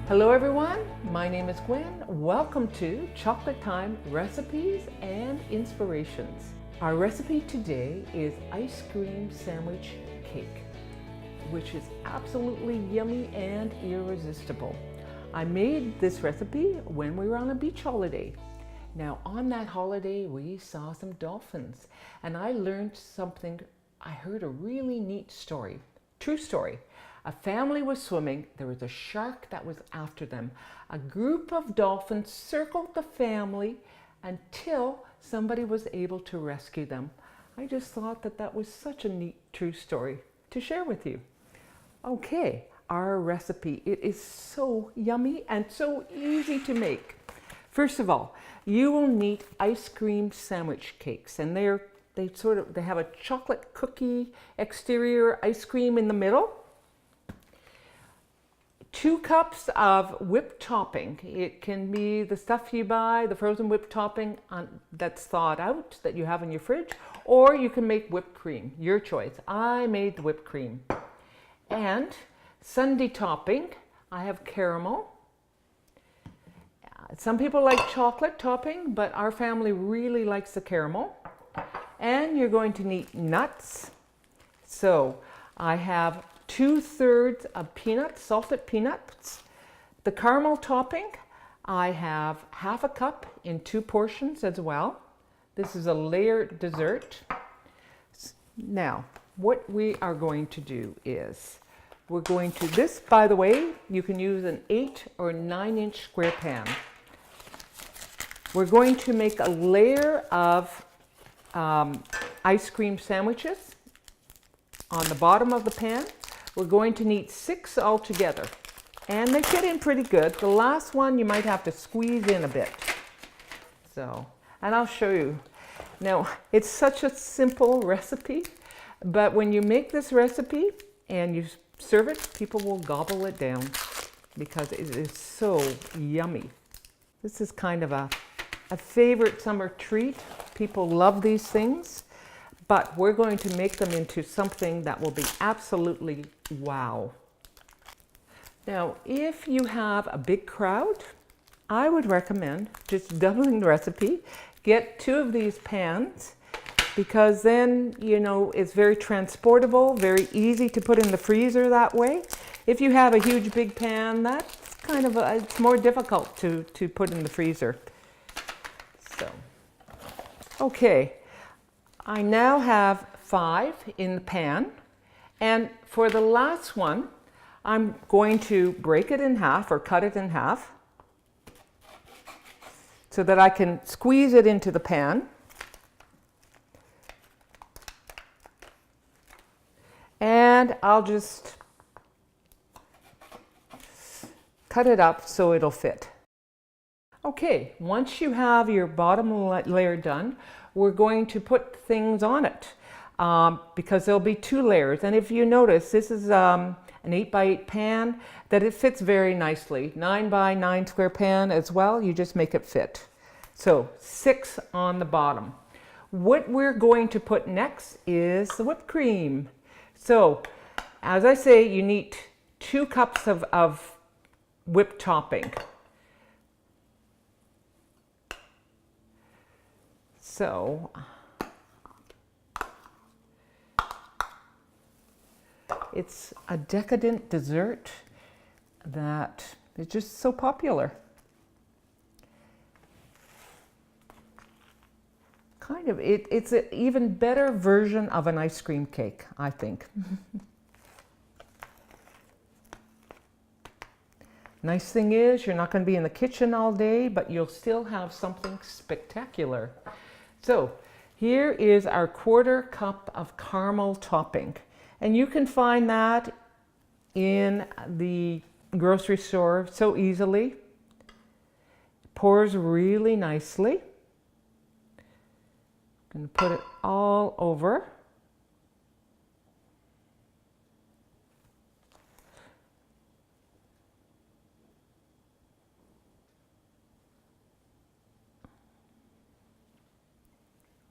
Hello everyone, my name is Gwen. Welcome to Chocolate Time Recipes and Inspirations. Our recipe today is ice cream sandwich cake, which is absolutely yummy and irresistible. I made this recipe when we were on a beach holiday. Now on that holiday we saw some dolphins and I learned something. I heard a really neat story, true story. A family was swimming, there was a shark that was after them. A group of dolphins circled the family until somebody was able to rescue them. I just thought that that was such a neat true story to share with you. Okay, our recipe. It is so yummy and so easy to make. First of all, you will need ice cream sandwich cakes, and they have a chocolate cookie exterior, ice cream in the middle. 2 cups of whipped topping. It can be the stuff you buy, the frozen whipped topping that's thawed out that you have in your fridge, or you can make whipped cream, your choice. I made the whipped cream. And sundae topping, I have caramel. Some people like chocolate topping, but our family really likes the caramel. And you're going to need nuts. So I have 2/3 of peanuts, salted peanuts. The caramel topping, I have 1/2 cup in 2 portions as well. This is a layered dessert. Now, what we are going to do is, this, by the way, you can use an 8 or 9-inch square pan. We're going to make a layer of ice cream sandwiches on the bottom of the pan. We're going to need 6 altogether, and they fit in pretty good. The last one you might have to squeeze in a bit. So, and I'll show you. Now, it's such a simple recipe, but when you make this recipe and you serve it, people will gobble it down because it is so yummy. This is kind of a favorite summer treat. People love these things. But we're going to make them into something that will be absolutely wow. Now, if you have a big crowd, I would recommend just doubling the recipe. Get 2 of these pans, because then, you know, it's very transportable, very easy to put in the freezer that way. If you have a huge big pan, that's kind of it's more difficult to put in the freezer. So, okay. I now have 5 in the pan, and for the last one, I'm going to break it in half or cut it in half so that I can squeeze it into the pan. And I'll just cut it up so it'll fit. Okay, once you have your bottom layer done, we're going to put things on it because there'll be 2 layers. And if you notice, this is an 8x8 pan that it fits very nicely. 9x9 square pan as well, you just make it fit. So 6 on the bottom. What we're going to put next is the whipped cream. So as I say, you need 2 cups of whipped topping. So, it's a decadent dessert that is just so popular. Kind of, it's an even better version of an ice cream cake, I think. Nice thing is, you're not going to be in the kitchen all day, but you'll still have something spectacular. So here is our 1/4 cup of caramel topping, and you can find that in the grocery store so easily. Pours really nicely. I'm going to put it all over.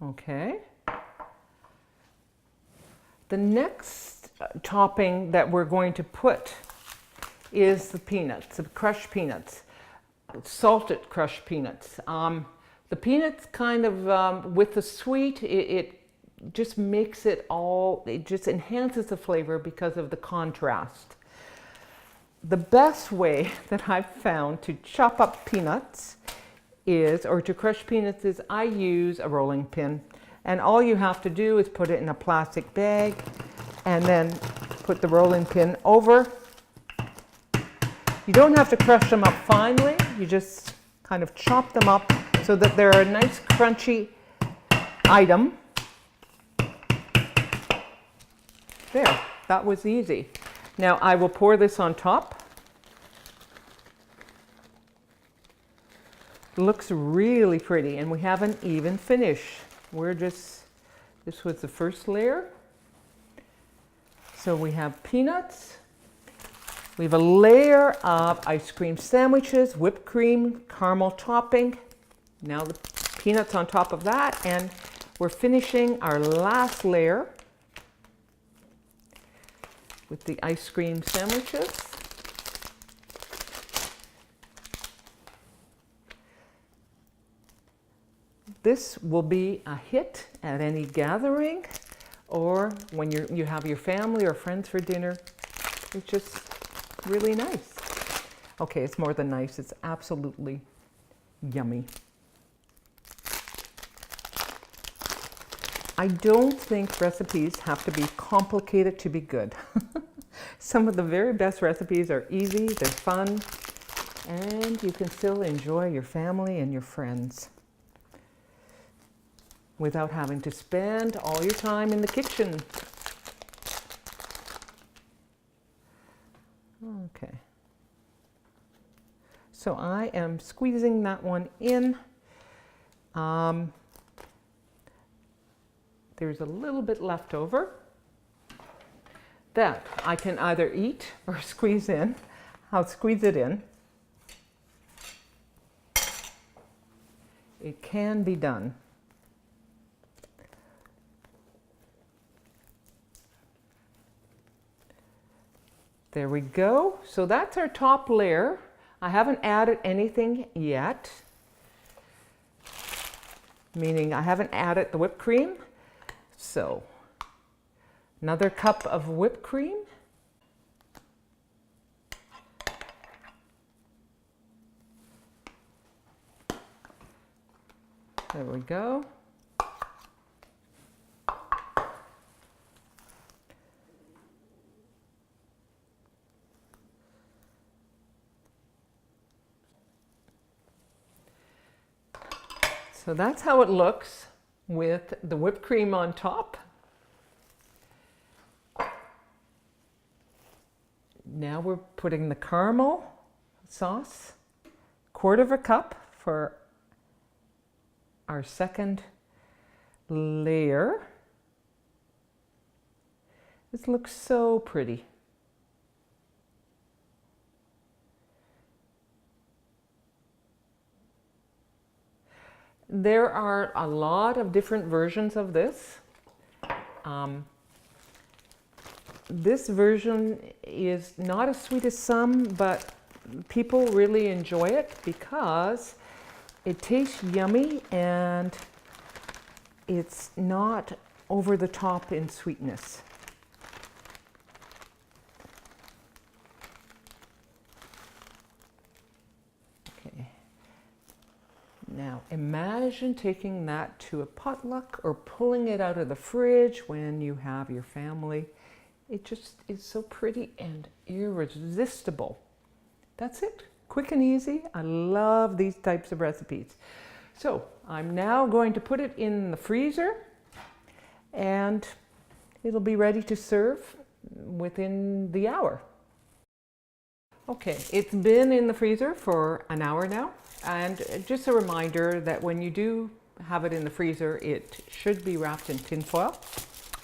Okay. The next topping that we're going to put is the peanuts, the crushed peanuts, salted crushed peanuts. The peanuts kind of, with the sweet, it just makes it all, it just enhances the flavor because of the contrast. The best way that I've found to chop up peanuts is, or to crush peanuts, is I use a rolling pin. And all you have to do is put it in a plastic bag and then put the rolling pin over. You don't have to crush them up finely, you just kind of chop them up so that they're a nice crunchy item. There, that was easy. Now I will pour this on top. Looks really pretty, and we haven't even finished. This was the first layer. So we have peanuts. We have a layer of ice cream sandwiches, whipped cream, caramel topping. Now the peanuts on top of that, and we're finishing our last layer with the ice cream sandwiches. This will be a hit at any gathering or when you have your family or friends for dinner. It's just really nice. Okay, it's more than nice, it's absolutely yummy. I don't think recipes have to be complicated to be good. Some of the very best recipes are easy, they're fun, and you can still enjoy your family and your friends without having to spend all your time in the kitchen. Okay. So I am squeezing that one in. There's a little bit left over that I can either eat or squeeze in. I'll squeeze it in. It can be done. There we go. So that's our top layer. I haven't added anything yet, meaning I haven't added the whipped cream. So another cup of whipped cream. There we go. So that's how it looks with the whipped cream on top. Now we're putting the caramel sauce, 1/4 cup for our second layer. This looks so pretty. There are a lot of different versions of this. This version is not as sweet as some, but people really enjoy it because it tastes yummy and it's not over the top in sweetness. Now imagine taking that to a potluck or pulling it out of the fridge when you have your family. It just is so pretty and irresistible. That's it, quick and easy. I love these types of recipes. So I'm now going to put it in the freezer and it'll be ready to serve within the hour. Okay, it's been in the freezer for an hour now. And just a reminder that when you do have it in the freezer, it should be wrapped in tin foil.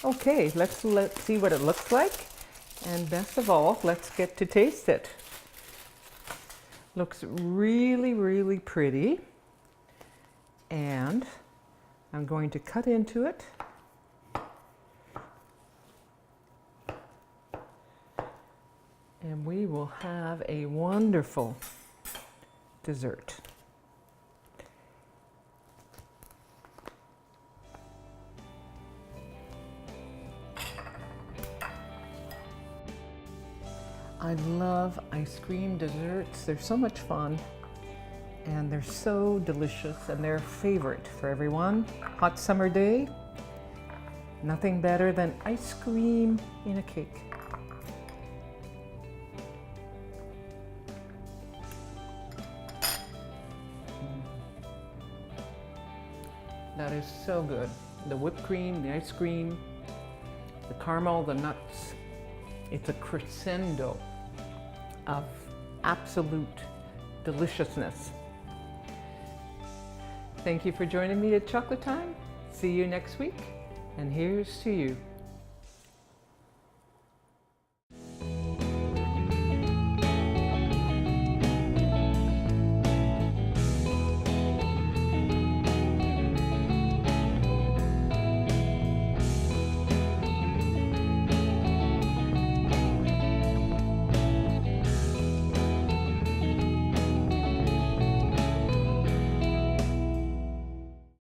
Okay, let's see what it looks like. And best of all, let's get to taste it. Looks really, really pretty. And I'm going to cut into it. And we will have a wonderful dessert. I love ice cream desserts. They're so much fun and they're so delicious and they're a favorite for everyone. Hot summer day, nothing better than ice cream in a cake. That is so good. The whipped cream, the ice cream, the caramel, the nuts. It's a crescendo of absolute deliciousness. Thank you for joining me at Chocolate Time. See you next week, and here's to you.